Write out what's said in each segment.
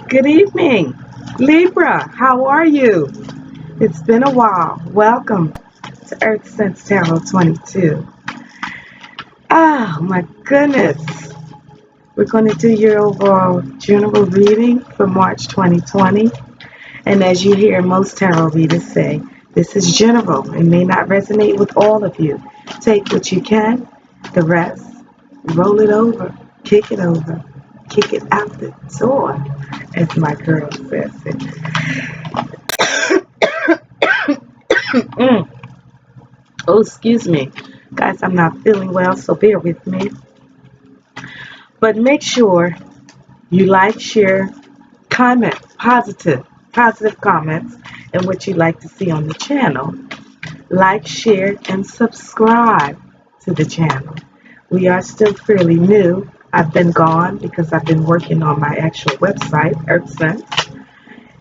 Good evening, Libra. How are you? It's been a while. Welcome to Earth Sense Tarot 22. Oh my goodness. We're going to do your overall general reading for March 2020. And as you hear most tarot readers say, this is general. It may not resonate with all of you. Take what you can, the rest, roll it over, kick it over, kick it out the door, as my girl says it. Mm. Oh, excuse me. Guys, I'm not feeling well, so bear with me. But make sure you like, share, comment, positive comments, and what you'd like to see on the channel. Like, share, and subscribe to the channel. We are still fairly new. I've been gone because I've been working on my actual website, EarthSense,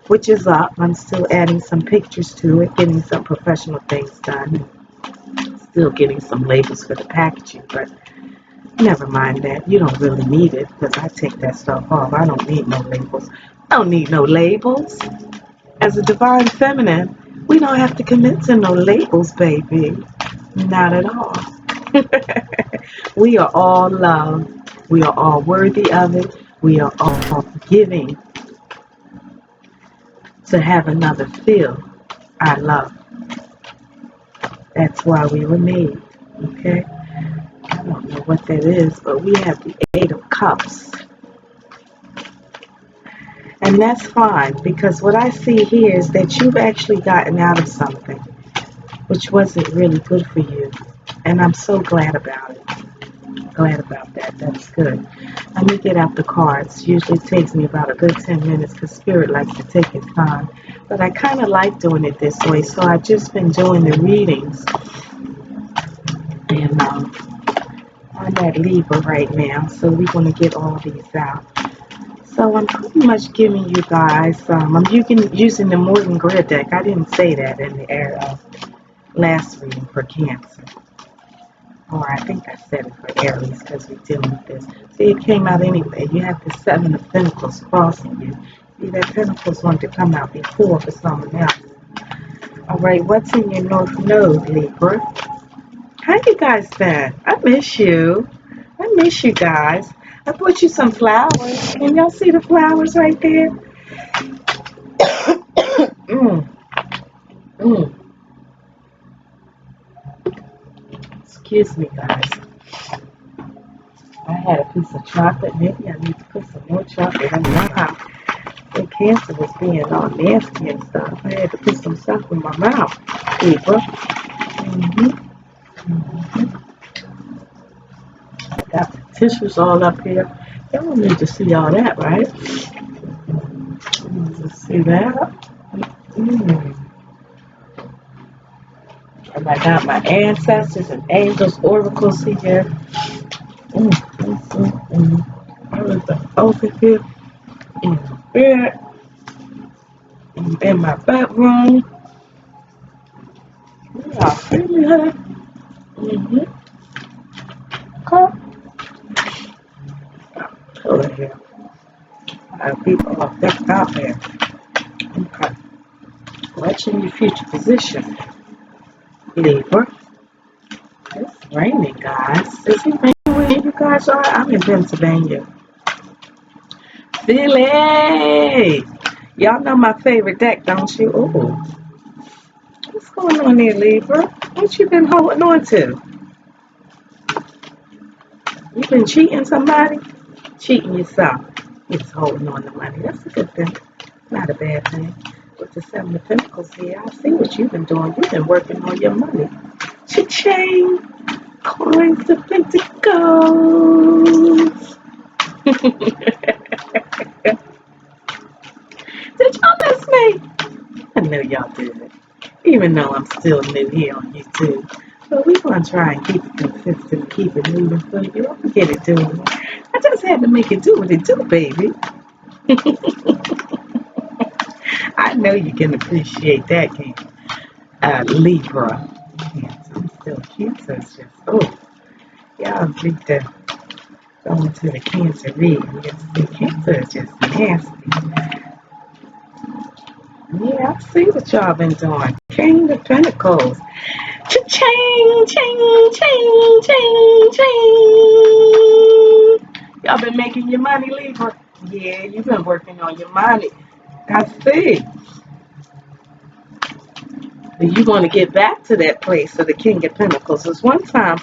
which is up. I'm still adding some pictures to it, getting some professional things done. Still getting some labels for the packaging, but never mind that. You don't really need it because I take that stuff off. I don't need no labels. I don't need no labels. As a divine feminine, we don't have to commit to no labels, baby. Not at all. We are all love. We are all worthy of it. We are all giving to have another feel our love. That's why we were made. Okay? I don't know what that is, but we have the Eight of Cups. And that's fine because what I see here is that you've actually gotten out of something which wasn't really good for you. And I'm so glad about it. Glad about that. That's good. Let me get out the cards. Usually it takes me about a good 10 minutes because Spirit likes to take its time. But I kind of like doing it this way. So I've just been doing the readings. And I'm at Libra right now. So we're going to get all these out. So I'm pretty much giving you guys, I'm using the Greer deck. I didn't say that in the last reading for Cancer. Or I think I said it for Aries because we're dealing with this. See, it came out anyway. You have the Seven of Pentacles crossing you. See, that Pentacles wanted to come out before for someone else. All right, what's in your North Node, Libra? How you guys been? I miss you. I miss you guys. I brought you some flowers. Can y'all see the flowers right there? mm. Mm. Excuse me, guys. I had a piece of chocolate. Maybe I need to put some more chocolate in my mouth. The cancer was being all nasty and stuff. I had to put some stuff in my mouth. Libra. Got the tissues all up here. Y'all don't need to see all that, right? Let's see that. And I got my ancestors and angels, oracles here. I was over here in the bed, in my bedroom. Yeah, really, huh? Come over here. People are decked out there. Okay. Watching your future position, Libra. It's raining, guys. Is it raining where you guys are? I'm in Pennsylvania. Philly! Y'all know my favorite deck, don't you? Ooh. What's going on there, Libra? What you been holding on to? You been cheating somebody? Cheating yourself. You're just holding on to money. That's a good thing. Not a bad thing. With the Seven of Pentacles here, I see what you've been doing. You've been working on your money. Cha-ching! Coins of Pentacles! Did y'all miss me? I know y'all did. Even though I'm still new here on YouTube. But we're going to try and keep it consistent, keep it moving for you. I'm going to get it doing. I just had to make it do what it do, baby. I know you can appreciate that, can Libra. Yes, I'm still cute, so it's just, oh, y'all need to Going to the Cancer reading. Yes, the Cancer is just nasty. Yeah, I see what y'all been doing. King of Pentacles. Cha-ching, ching, ching, ching, ching. Y'all been making your money, Libra? Yeah, you've been working on your money. I see. You want to get back to that place of the King of Pentacles. Because one time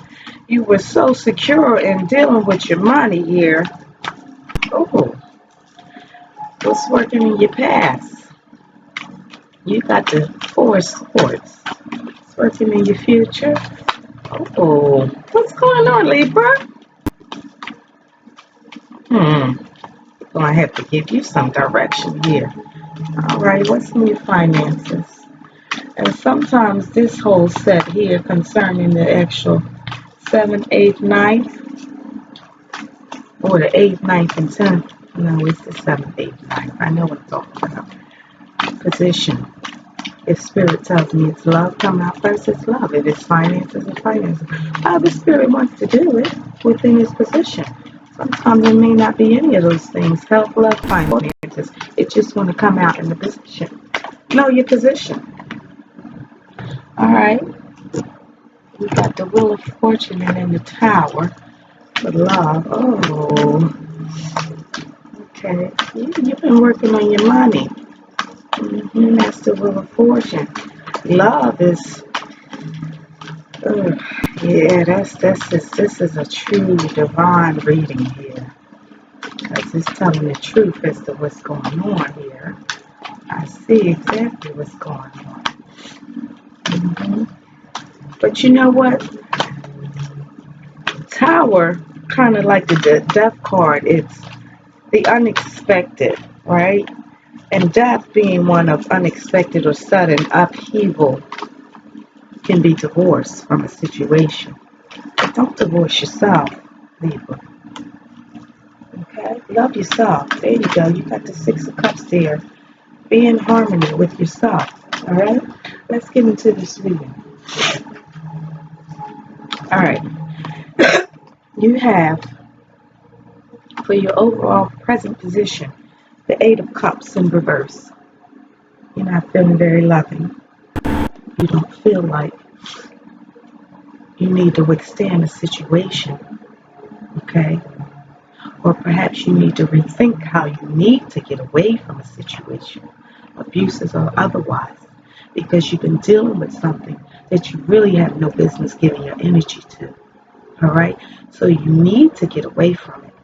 you were so secure in dealing with your money here. Oh, what's working in your past? You got the Four of Swords. What's working in your future? Oh, what's going on, Libra? Gonna have to give you some direction here. All right, what's in your finances? And sometimes this whole set here concerning the actual 7th, 8th, 9th, or the 8th, 9th, and 10th. No, it's the 7th, 8th, 9th. I know what I'm talking about. Position. If spirit tells me it's love, come out first, it's love. If it's finances, it's finances. However spirit wants to do it within his position. Sometimes it may not be any of those things. Health, love, finances. It just want to come out in the position. Know your position. All right. We got the Wheel of Fortune and then the Tower for love. Oh. Okay. You've been working on your money. That's the Wheel of Fortune. Love is, yeah, this is a true divine reading here. Because it's telling the truth as to what's going on here. I see exactly what's going on. But you know what? Tower, kind of like the death card, it's the unexpected, right? And death being one of unexpected or sudden upheaval can be divorce from a situation. But don't divorce yourself, Libra. Okay? Love yourself. There you go. You got the Six of Cups there. Be in harmony with yourself. Alright? Let's get into this reading. Alright. You have, for your overall present position, the Eight of Cups in reverse. You're not feeling very loving. You don't feel like you need to withstand a situation. Okay? Or perhaps you need to rethink how you need to get away from a situation, abuses or otherwise, because you've been dealing with something that you really have no business giving your energy to. All right? So you need to get away from it.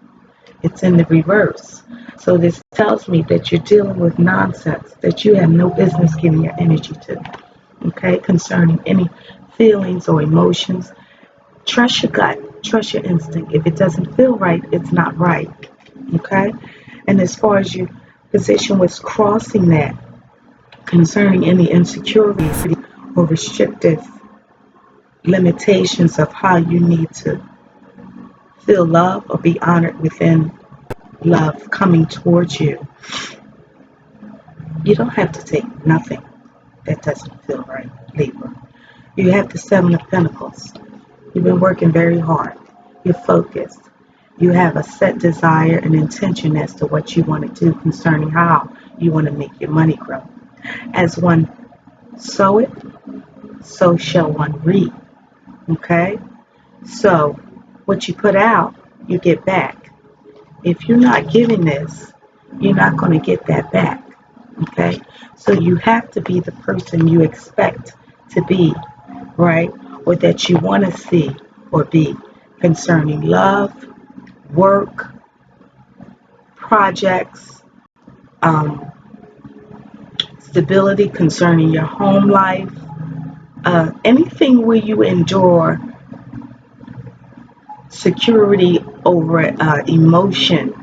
It's in the reverse. So this tells me that you're dealing with nonsense that you have no business giving your energy to. Okay? Concerning any feelings or emotions. Trust your gut. Trust your instinct. If it doesn't feel right, it's not right. Okay? And as far as your position was crossing that, concerning any insecurities or restrictive limitations of how you need to feel love or be honored within love coming towards you, you don't have to take nothing that doesn't feel right, Libra. You have the Seven of Pentacles. You've been working very hard. You're focused. You have a set desire and intention as to what you want to do concerning how you want to make your money grow. As one soweth, so shall one reap. Okay? So, what you put out, you get back. If you're not giving this, you're not going to get that back. Okay? So, you have to be the person you expect to be, right? Or that you want to see or be concerning love, work, projects, stability concerning your home life, anything where you endure security over emotion.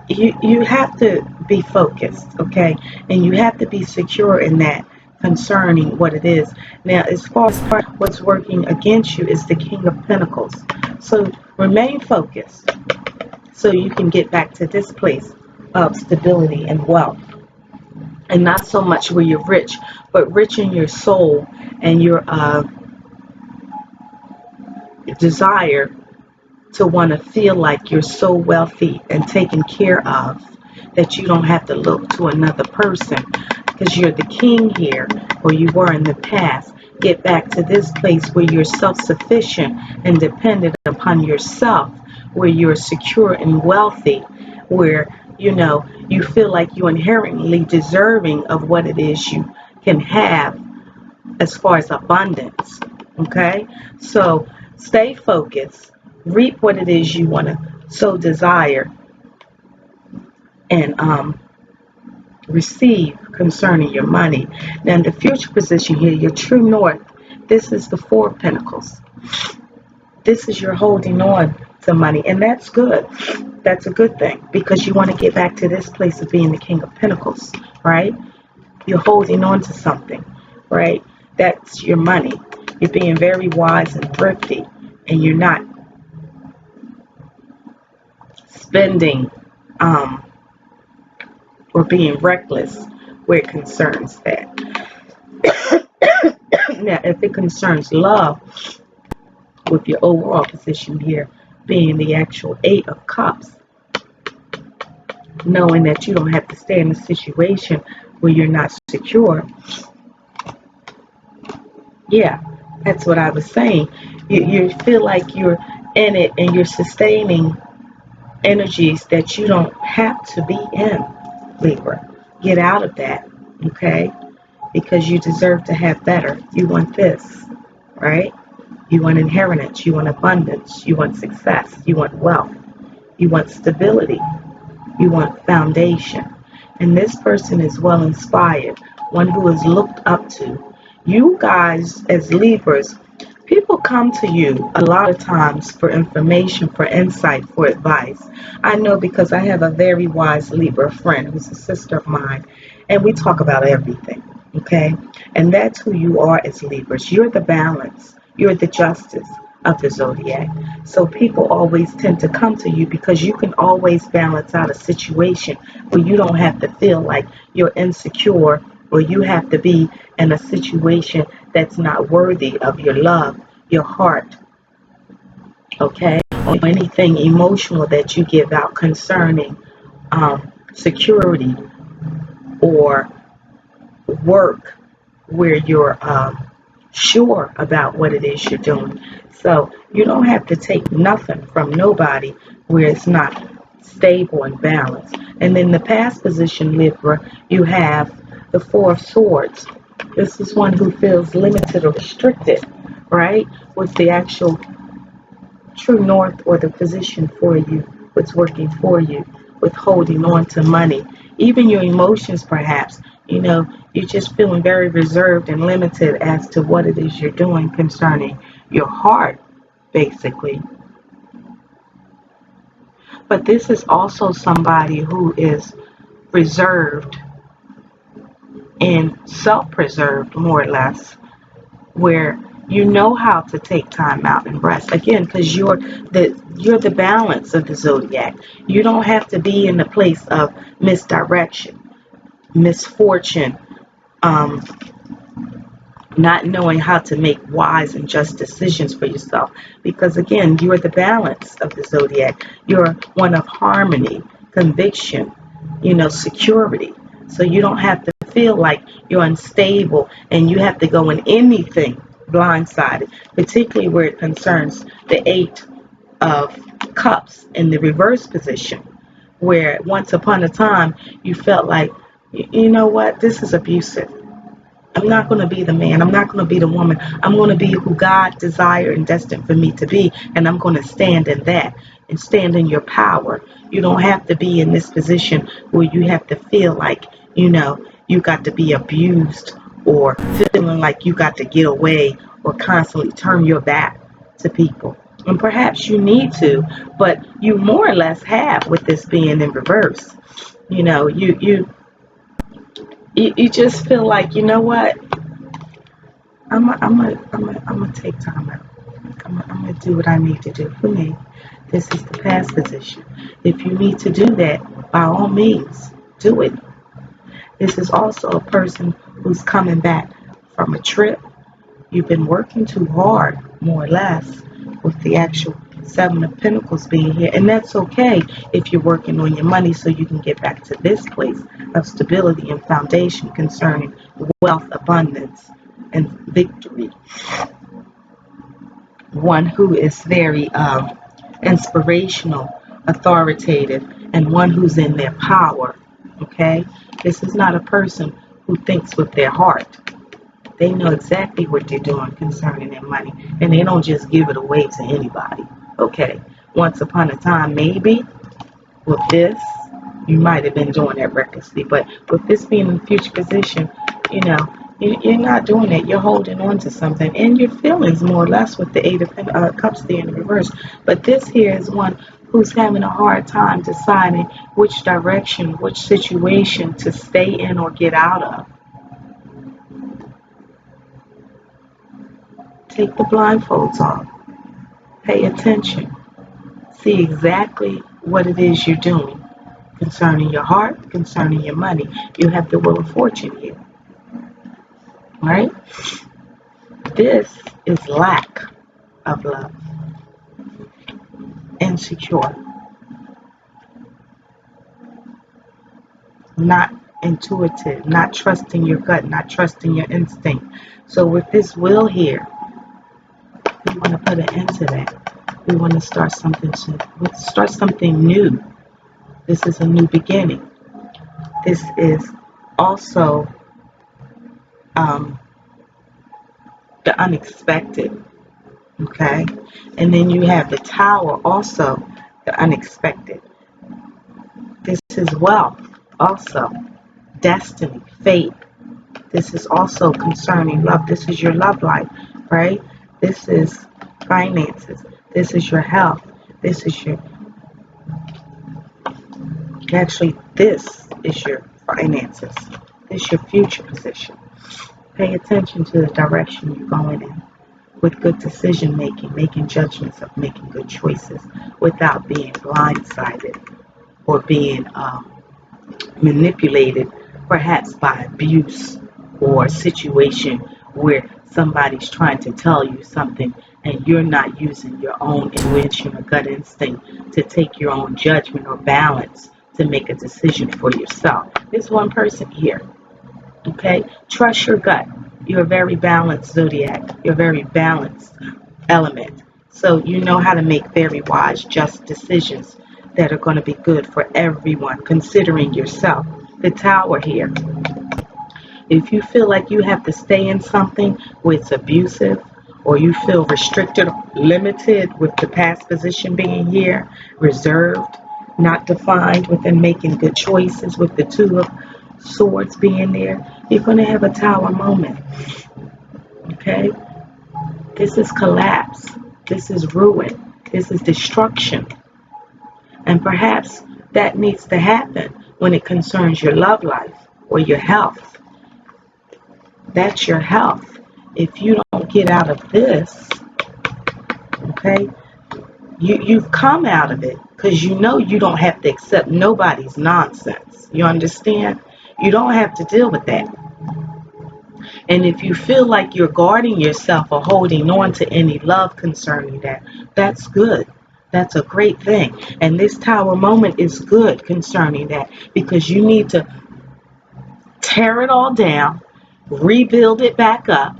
You have to be focused, okay? And you have to be secure in that concerning what it is. Now, as far as what's working against you is the King of Pentacles. So remain focused so you can get back to this place of stability and wealth. And not so much where you're rich, but rich in your soul and your desire to want to feel like you're so wealthy and taken care of that you don't have to look to another person because you're the king here, or you were in the past. Get back to this place where you're self-sufficient and dependent upon yourself, where you're secure and wealthy, where you feel like you're inherently deserving of what it is you can have as far as abundance. Okay, so stay focused, reap what it is you want to so desire, and receive concerning your money. Now, in the future position here, your true north, this is the Four of Pentacles. This is your holding on to money, and that's good. That's a good thing because you want to get back to this place of being the King of Pentacles, right? You're holding on to something, right? That's your money. You're being very wise and thrifty, and you're not spending or being reckless where it concerns that. Now, if it concerns love, with your overall position here being the actual Eight of Cups, knowing that you don't have to stay in a situation where you're not secure. Yeah, that's what I was saying. You feel like you're in it and you're sustaining energies that you don't have to be in, Libra. Get out of that, okay? Because you deserve to have better. You want this, right? You want inheritance. You want abundance. You want success. You want wealth. You want stability. You want foundation. And this person is well inspired, one who is looked up to. You guys, as Libras, people come to you a lot of times for information, for insight, for advice. I know because I have a very wise Libra friend who's a sister of mine, and we talk about everything, okay? And that's who you are as Libras. You're the balance. You're the justice of the zodiac. So people always tend to come to you because you can always balance out a situation where you don't have to feel like you're insecure or you have to be in a situation that's not worthy of your love, your heart, okay, or anything emotional that you give out concerning security or work where you're sure about what it is you're doing. So you don't have to take nothing from nobody where it's not stable and balanced. And in the past position, Libra, you have the Four of Swords. This is one who feels limited or restricted, right? With the actual true north or the position for you, what's working for you, with holding on to money. Even your emotions, perhaps, you're just feeling very reserved and limited as to what it is you're doing concerning your heart, basically. But this is also somebody who is reserved and self-preserved, more or less, where you know how to take time out and rest. Again, because you're the balance of the zodiac. You don't have to be in the place of misdirection, misfortune, not knowing how to make wise and just decisions for yourself. Because again, you're the balance of the zodiac. You're one of harmony, conviction, security. So you don't have to feel like you're unstable and you have to go in anything blindsided, particularly where it concerns the Eight of Cups in the reverse position, where once upon a time you felt like, you know what, this is abusive. I'm not going to be the man. I'm not going to be the woman. I'm going to be who God desired and destined for me to be. And I'm going to stand in that and stand in your power. You don't have to be in this position where you have to feel like, you got to be abused or feeling like you got to get away or constantly turn your back to people. And perhaps you need to, but you more or less have with this being in reverse. You just feel like, you know what? I'm gonna take time out. I'm gonna do what I need to do for me. This is the past position. If you need to do that, by all means, do it. This is also a person who's coming back from a trip. You've been working too hard, more or less, with the actual Seven of Pentacles being here. And that's okay if you're working on your money so you can get back to this place of stability and foundation concerning wealth, abundance, and victory. One who is very inspirational, authoritative, and one who's in their power. Okay? This is not a person who thinks with their heart. They know exactly what they're doing concerning their money, and they don't just give it away to anybody. Okay? Once upon a time, maybe with this, you might have been doing that recklessly, but with this being in the future position, you know, you're not doing it. You're holding on to something, and your feelings more or less with the Eight of Cups there in the reverse. But this here is one who's having a hard time deciding which direction, which situation to stay in or get out of. Take the blindfolds off. Pay attention. See exactly what it is you're doing concerning your heart, concerning your money. You have the Wheel of Fortune here. Right? This is lack of love. Insecure. Not intuitive. Not trusting your gut. Not trusting your instinct. So with this wheel here, we want to put an end to that. We want to start something new. This is a new beginning. This is also the unexpected. Okay? And then you have the Tower, also the unexpected. This is wealth, also destiny, fate. This is also concerning love. This is your love life, right? This is finances. This is your health. This is your, actually, this is your finances. This is your future position. Pay attention to the direction you're going in with good decision making, making judgments of making good choices without being blindsided or being manipulated, perhaps by abuse or a situation where somebody's trying to tell you something and you're not using your own intuition or gut instinct to take your own judgment or balance to make a decision for yourself. There's one person here. Okay? Trust your gut. You're a very balanced zodiac. You're a very balanced element. So you know how to make very wise, just decisions that are going to be good for everyone, considering yourself. The Tower here. If you feel like you have to stay in something where it's abusive, or you feel restricted, limited with the past position being here, reserved, not defined within making good choices with the Two of Swords being there, you're going to have a Tower moment. Okay? This is collapse. This is ruin. This is destruction. And perhaps that needs to happen when it concerns your love life or your health. That's your health. If you don't get out of this, okay, you've come out of it because you know you don't have to accept nobody's nonsense. You understand? You don't have to deal with that. And if you feel like you're guarding yourself or holding on to any love concerning that, that's good. That's a great thing. And this Tower moment is good concerning that because you need to tear it all down, rebuild it back up,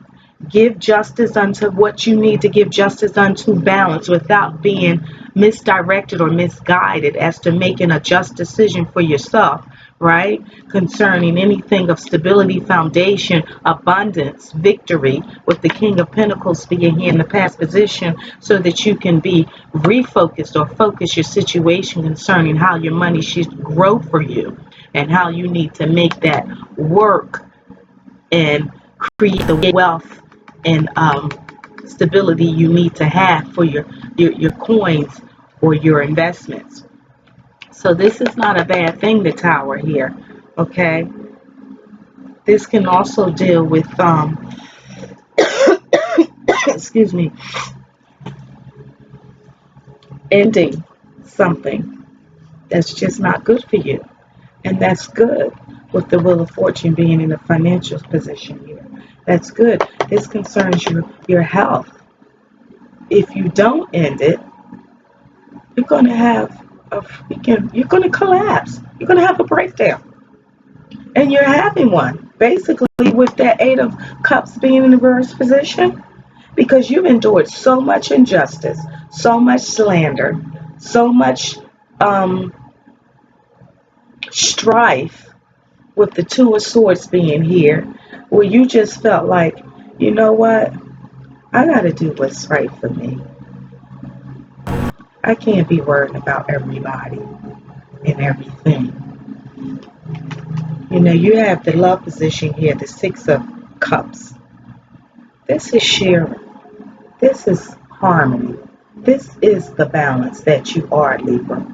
give justice unto what you need to give justice unto, balance without being misdirected or misguided as to making a just decision for yourself, right? Concerning anything of stability, foundation, abundance, victory, with the King of Pentacles being here in the past position, so that you can be refocused or focus your situation concerning how your money should grow for you and how you need to make that work and create the wealth and stability you need to have for your coins or your investments. So this is not a bad thing, the Tower here, okay? This can also deal with, excuse me, ending something that's just not good for you. And that's good with the Wheel of Fortune being in a financial position here. That's good. This concerns your health. If you don't end it, You're going to have you're going to collapse. You're going to have a breakdown. And you're having one. Basically, with that Eight of Cups being in the reverse position, because you've endured so much injustice, so much slander, so much um, strife with the Two of Swords being here, where you just felt like, you know what? I got to do what's right for me. I can't be worrying about everybody and everything. You know, you have the love position here, the Six of Cups. This is sharing. This is harmony. This is the balance that you are, Libra.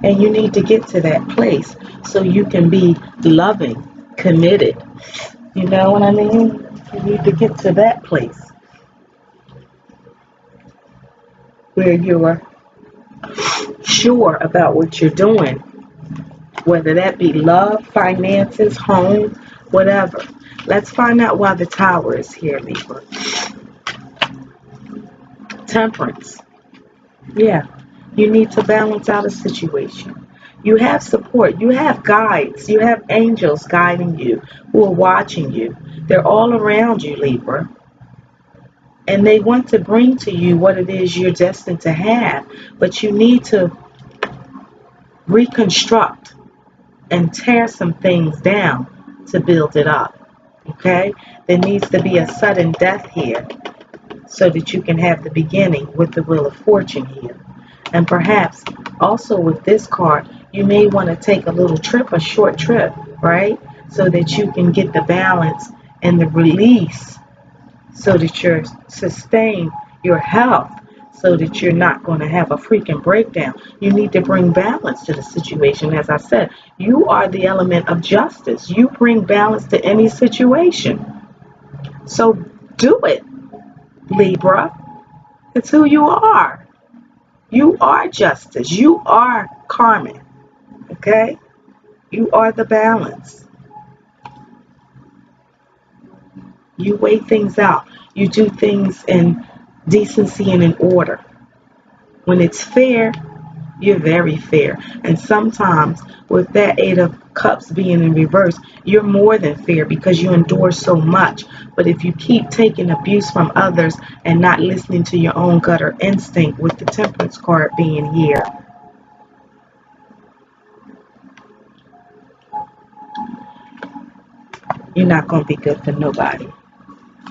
And you need to get to that place so you can be loving, committed. You know what I mean? You need to get to that place where you're sure about what you're doing, whether that be love, finances, home, whatever. Let's find out why the Tower is here, Libra. Temperance. Yeah, you need to balance out a situation. You have support. You have guides. You have angels guiding you who are watching you. They're all around you, Libra. And they want to bring to you what it is you're destined to have. But you need to reconstruct and tear some things down to build it up. Okay? There needs to be a sudden death here so that you can have the beginning with the Wheel of Fortune here. And perhaps also with this card, you may want to take a little trip, a short trip, right? So that you can get the balance and the release so that you're sustain your health so that you're not going to have a freaking breakdown. You need to bring balance to the situation. As I said, you are the element of justice. You bring balance to any situation. So do it, Libra. It's who you are. You are justice. You are Carmen. Okay? You are the balance. You weigh things out. You do things in decency and in order. When it's fair, you're very fair. And sometimes with that Eight of Cups being in reverse, you're more than fair because you endure so much. But if you keep taking abuse from others and not listening to your own gut or instinct with the Temperance card being here, you're not going to be good for nobody,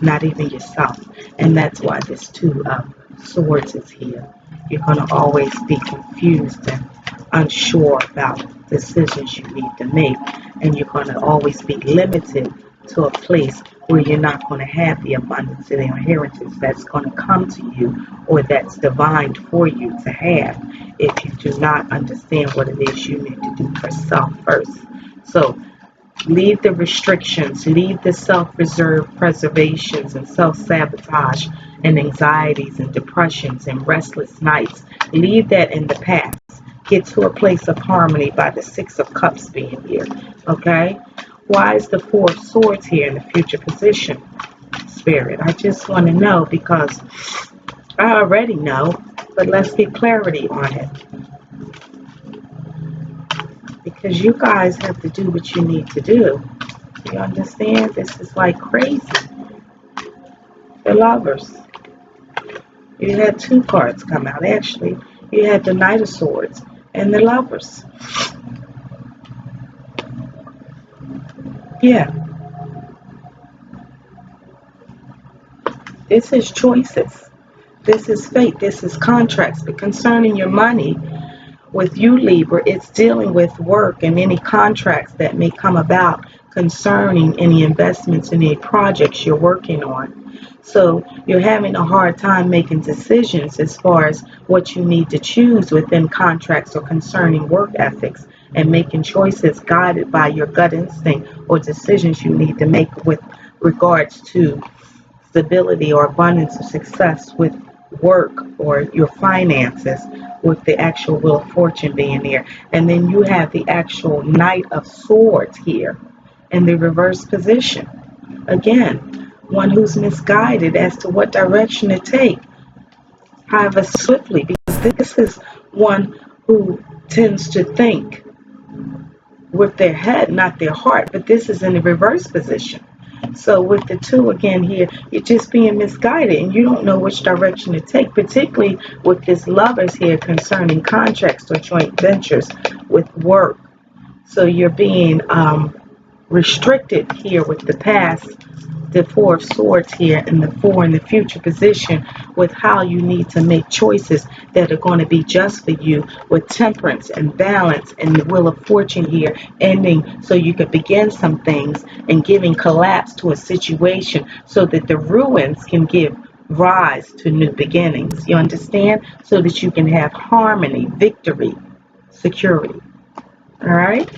not even yourself. And that's why this Two of Swords is here. You're going to always be confused and unsure about decisions you need to make. And you're going to always be limited to a place where you're not going to have the abundance and the inheritance that's going to come to you or that's divined for you to have if you do not understand what it is you need to do for self first. So leave the restrictions, leave the self-reserve preservations and self-sabotage and anxieties and depressions and restless nights. Leave that in the past. Get to a place of harmony by the Six of Cups being here. Okay? Why is the Four of Swords here in the future position, Spirit? I just want to know because I already know, but let's get clarity on it. Because you guys have to do what you need to do. You understand? This is like crazy. The Lovers. You had two cards come out. Actually, you had the Knight of Swords and the Lovers. Yeah. This is choices. This is fate. This is contracts. But concerning your money, with you, Libra, it's dealing with work and any contracts that may come about concerning any investments in any projects you're working on. So you're having a hard time making decisions as far as what you need to choose within contracts or concerning work ethics and making choices guided by your gut instinct or decisions you need to make with regards to stability or abundance of success with work or your finances with the actual Wheel of Fortune being there. And then you have the actual Knight of Swords here in the reverse position. Again, one who's misguided as to what direction to take, however swiftly, because this is one who tends to think with their head, not their heart. But this is in the reverse position. So with the two again here, you're just being misguided and you don't know which direction to take, particularly with this lovers here concerning contracts or joint ventures with work. So you're being restricted here with the past, the Four of Swords here, and the Four in the future position with how you need to make choices that are going to be just for you, with temperance and balance and the Wheel of Fortune here ending so you could begin some things and giving collapse to a situation so that the ruins can give rise to new beginnings. You understand? So that you can have harmony, victory, security. All right?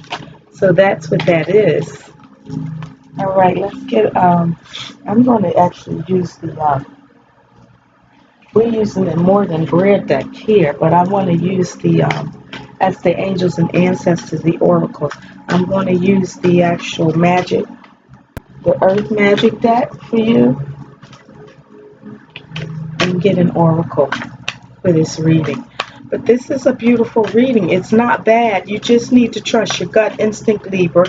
So that's what that is. All right, let's get, I'm going to actually use we're using it more than Greer deck here, but I want to use as the angels and ancestors, the oracles. I'm going to use the actual magic, the earth magic deck for you and get an oracle for this reading. But this is a beautiful reading. It's not bad. You just need to trust your gut instinct, Libra.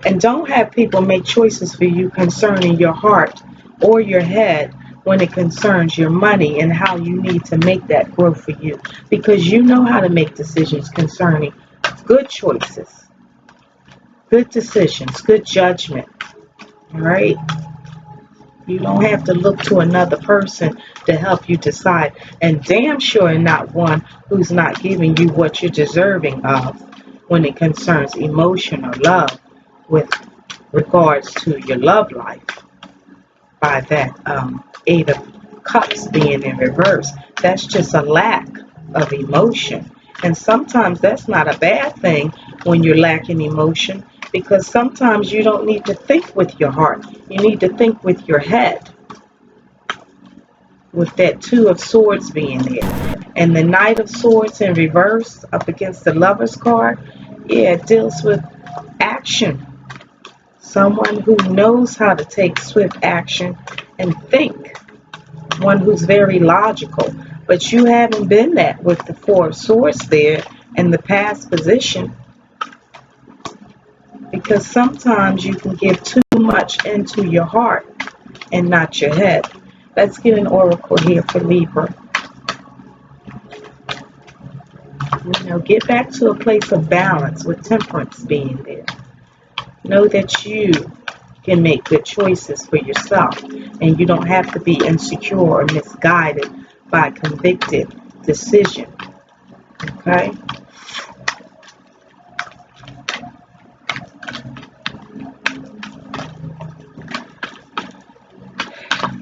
And don't have people make choices for you concerning your heart or your head when it concerns your money and how you need to make that grow for you. Because you know how to make decisions concerning good choices, good decisions, good judgment. All right? You don't have to look to another person to help you decide. And damn sure not one who's not giving you what you're deserving of when it concerns emotion or love with regards to your love life by that Eight of Cups being in reverse. That's just a lack of emotion. And sometimes that's not a bad thing when you're lacking emotion, because sometimes you don't need to think with your heart. You need to think with your head, with that Two of Swords being there. And the Knight of Swords in reverse up against the Lover's card, yeah, it deals with action. Someone who knows how to take swift action and think. One who's very logical. But you haven't been that with the Four of Swords there in the past position, because sometimes you can give too much into your heart and not your head. Let's get an oracle here for Libra. You know, get back to a place of balance with temperance being there. Know that you can make good choices for yourself, and you don't have to be insecure or misguided by convicted decision. Okay?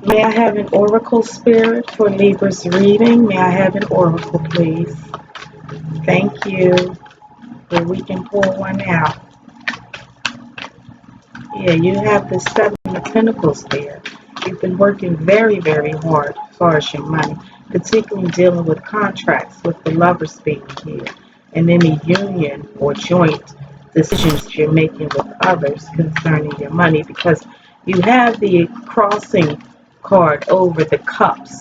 May I have an oracle spirit for Libra's reading? May I have an oracle, please? Thank you. So we can pull one out. Yeah, you have the Seven of Pentacles there. You've been working very, very hard as far as your money, particularly dealing with contracts with the Lovers being here, and any union or joint decisions you're making with others concerning your money, because you have the crossing card over the cups.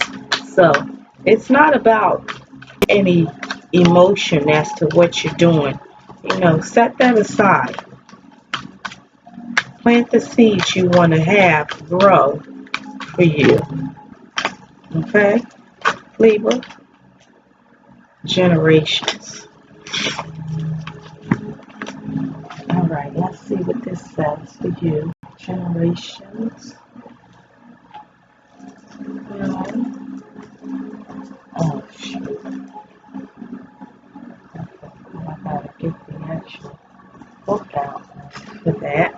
So it's not about any emotion as to what you're doing. You know, set that aside. Plant the seeds you want to have grow for you. Okay? Libra, generations. All right, let's see what this says for you. Generations. Oh, shoot. I gotta get the actual book out for that.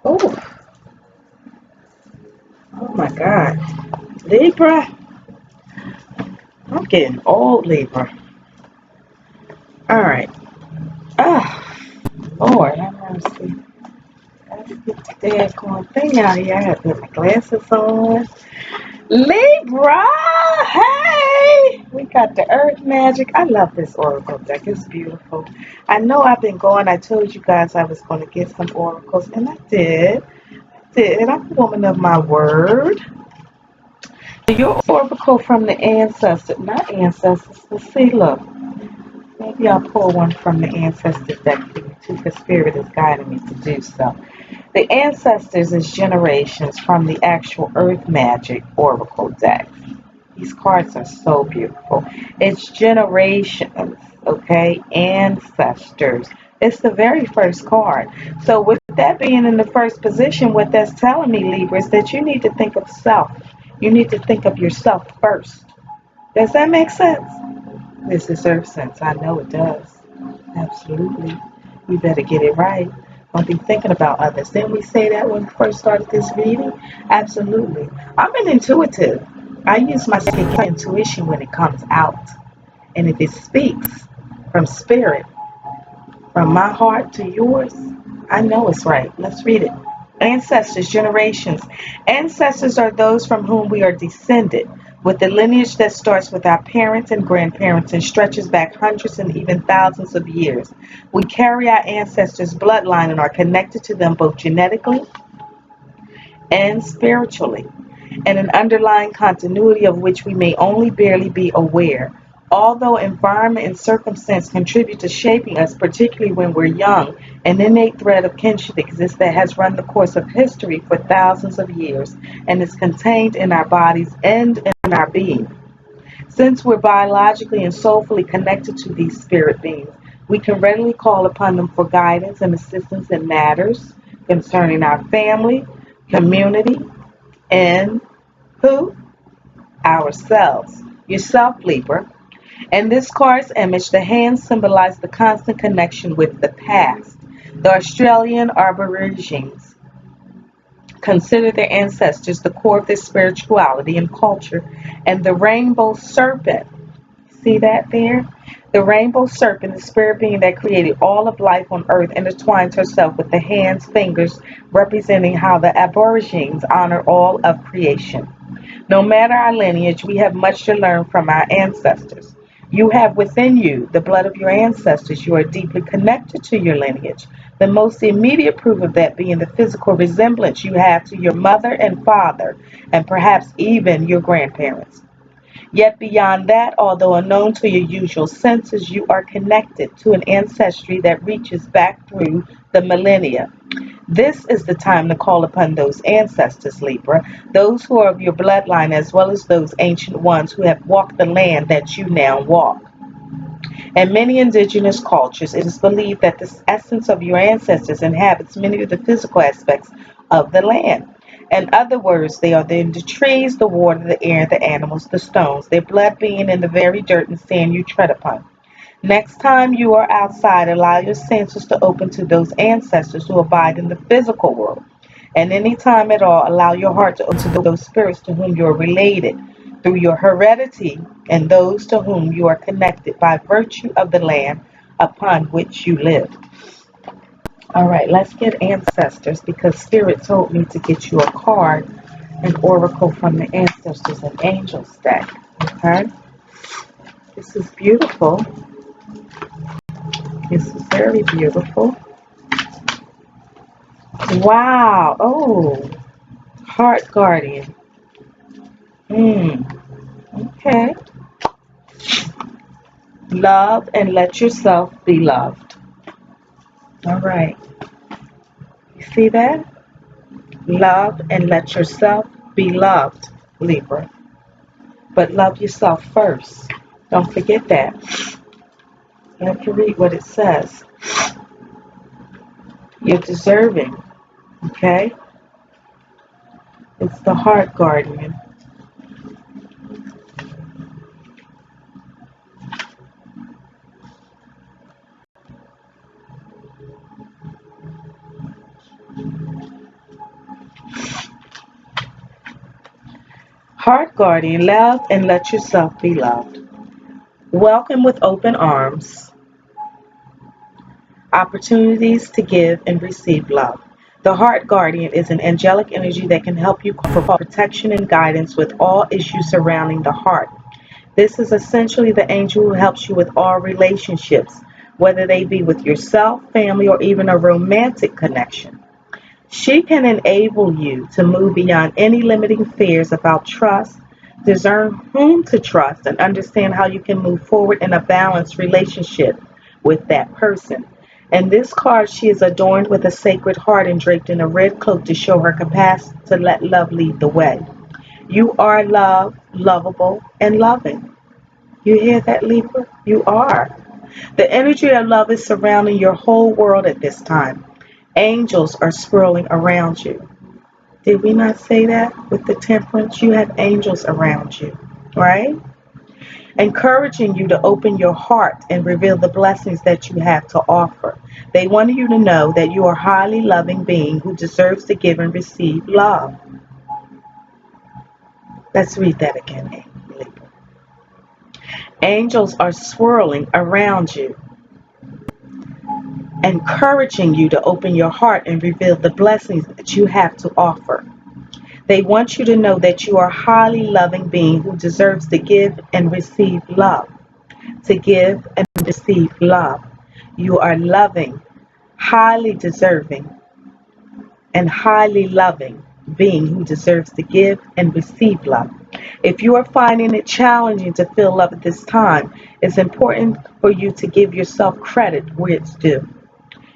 Oh, oh my God. Libra. I'm getting old, Libra. All right. Ah, Lord, have mercy. Let's get the daggone thing out here. I gotta put my glasses on. Libra! Hey! got the earth magic. I love this oracle deck. It's beautiful. I know I've been going. I told you guys I was going to get some oracles, and I did. I'm a woman of my word. Your oracle from the ancestors, not ancestors. Let's see, look. Maybe I'll pull one from the ancestors deck for you too, because Spirit is guiding me to do so. The ancestors is generations from the actual earth magic oracle deck. These cards are so beautiful. It's generations, okay? Ancestors. It's the very first card. So with that being in the first position, what that's telling me, Libra, is that you need to think of self. You need to think of yourself first. Does that make sense? This deserves sense. I know it does. Absolutely. You better get it right. Don't be thinking about others. Didn't we say that when we first started this reading? Absolutely. I'm an intuitive. I use my intuition when it comes out. And if it speaks from spirit, from my heart to yours, I know it's right. Let's read it. Ancestors, generations. Ancestors are those from whom we are descended, with the lineage that starts with our parents and grandparents and stretches back hundreds and even thousands of years. We carry our ancestors' bloodline and are connected to them both genetically and spiritually, and an underlying continuity of which we may only barely be aware. Although environment and circumstance contribute to shaping us, particularly when we're young, an innate thread of kinship exists that has run the course of history for thousands of years and is contained in our bodies and in our being. Since we're biologically and soulfully connected to these spirit beings, we can readily call upon them for guidance and assistance in matters concerning our family, community, and who? Ourselves. Yourself, Libra. In this card's image, the hands symbolize the constant connection with the past. The Australian Aborigines consider their ancestors the core of their spirituality and culture, and the rainbow serpent, see that there? The rainbow serpent, the spirit being that created all of life on earth, intertwines herself with the hands, fingers, representing how the Aborigines honor all of creation. No matter our lineage, we have much to learn from our ancestors. You have within you the blood of your ancestors. You are deeply connected to your lineage. The most immediate proof of that being the physical resemblance you have to your mother and father, and perhaps even your grandparents. Yet beyond that, although unknown to your usual senses, you are connected to an ancestry that reaches back through the millennia. This is the time to call upon those ancestors, Libra, those who are of your bloodline, as well as those ancient ones who have walked the land that you now walk. In many indigenous cultures, it is believed that the essence of your ancestors inhabits many of the physical aspects of the land. In other words, they are in the trees, the water, the air, the animals, the stones, their blood being in the very dirt and sand you tread upon. Next time you are outside, allow your senses to open to those ancestors who abide in the physical world. And any time at all, allow your heart to open to those spirits to whom you are related through your heredity and those to whom you are connected by virtue of the land upon which you live. All right, let's get ancestors because Spirit told me to get you a card, an oracle from the ancestors and angels deck. Okay, this is beautiful. This is very beautiful. Wow. Oh, heart guardian. Hmm. Okay. Love and let yourself be loved. All right. You see that? Love and let yourself be loved, Libra. But love yourself first. Don't forget that. You have to read what it says. You're deserving. Okay? It's the heart guardian. Heart guardian, love and let yourself be loved. Welcome with open arms. Opportunities to give and receive love. The heart guardian is an angelic energy that can help you provide protection and guidance with all issues surrounding the heart. This is essentially the angel who helps you with all relationships, whether they be with yourself, family, or even a romantic connection. She can enable you to move beyond any limiting fears about trust, discern whom to trust, and understand how you can move forward in a balanced relationship with that person. In this card, she is adorned with a sacred heart and draped in a red cloak to show her capacity to let love lead the way. You are loved, lovable, and loving. You hear that, Libra? You are. The energy of love is surrounding your whole world at this time. Angels are swirling around you. Did we not say that with the temperance? You have angels around you, right? Encouraging you to open your heart and reveal the blessings that you have to offer. They want you to know that you are a highly loving being who deserves to give and receive love. Let's read that again, Libra. Angels are swirling around you, encouraging you to open your heart and reveal the blessings that you have to offer. They want you to know that you are a highly loving being who deserves to give and receive love. To give and receive love. You are loving, highly deserving, and highly loving being who deserves to give and receive love. If you are finding it challenging to feel love at this time, it's important for you to give yourself credit where it's due.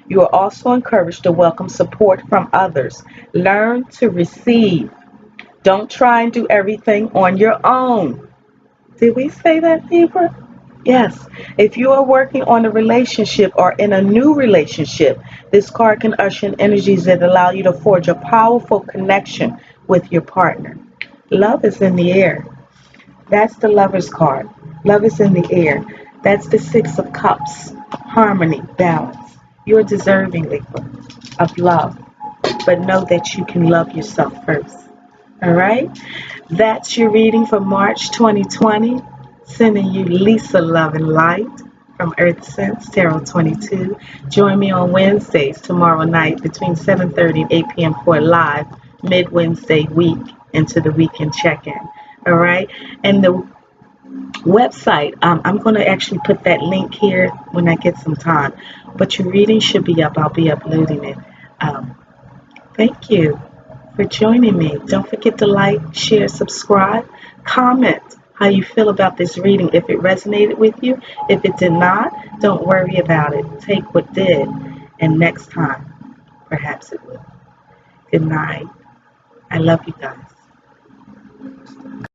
You are also encouraged to welcome support from others. Learn to receive. Don't try and do everything on your own. Did we say that, Libra? Yes. If you are working on a relationship or in a new relationship, this card can usher in energies that allow you to forge a powerful connection with your partner. Love is in the air. That's the Lover's card. Love is in the air. That's the Six of Cups. Harmony, balance. You're deserving, Libra, of love, but know that you can love yourself first. All right? That's your reading for March 2020. Sending you Lisa Love and Light from Earth Sense Tarot 22. Join me on Wednesdays tomorrow night between 7:30 and 8 p.m. for a live mid-Wednesday week into the weekend check-in. All right? And the website, I'm going to actually put that link here when I get some time. But your reading should be up. I'll be uploading it. Um, Thank you for joining me. Don't forget to like, share, subscribe, comment how you feel about this reading. If it resonated with you, if it did not, don't worry about it. Take what did, and next time, perhaps it will. Good night. I love you guys.